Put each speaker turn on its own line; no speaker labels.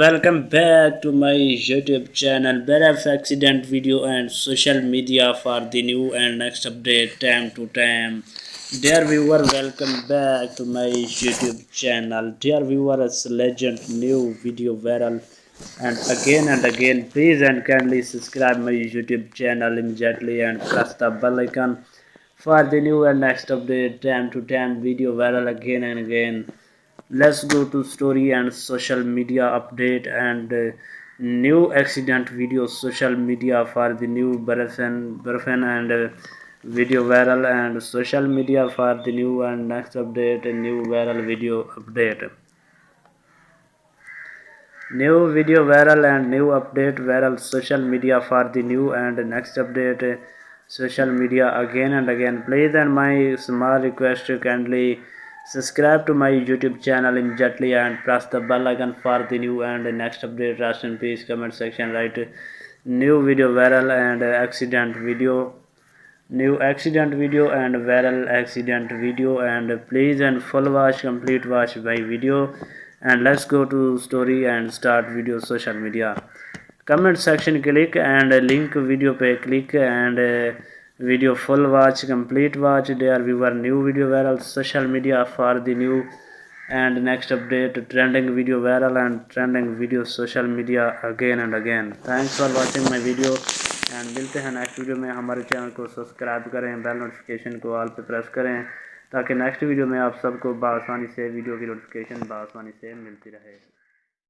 Welcome back to my YouTube channel Beecroft Accident video and social media for the new and next update time to time. Dear viewer, welcome back to my YouTube channel. Dear viewers, legend new video viral and again. Please and kindly subscribe my YouTube channel immediately and press the bell icon for the new and next update time to time video viral again and again. Let's go to story and social media update and new accident video social media for the new Berfen and video viral and social media for the new and next update and new viral video update. New video viral and new update viral social media for the new and next update social media again and again. Please and my small request to kindly subscribe to my YouTube channel immediately and press the bell icon for the new and next update. Rest in peace. Comment section write new video viral and accident video. New accident video and viral accident video and please and full watch complete watch my video and let's go to story and start video social media. Comment section click and link video पे click and video full watch complete watch there viewer new video viral social media for the new and next update trending video viral and trending video social media again and again. Thanks for watching my video and मिलते हैं next video में। हमारे channel को subscribe करें, bell notification को all पे press करें ताकि नेक्स्ट वीडियो में आप सबको बआसानी से वीडियो की नोटिफिकेशन बआसानी से मिलती रहे।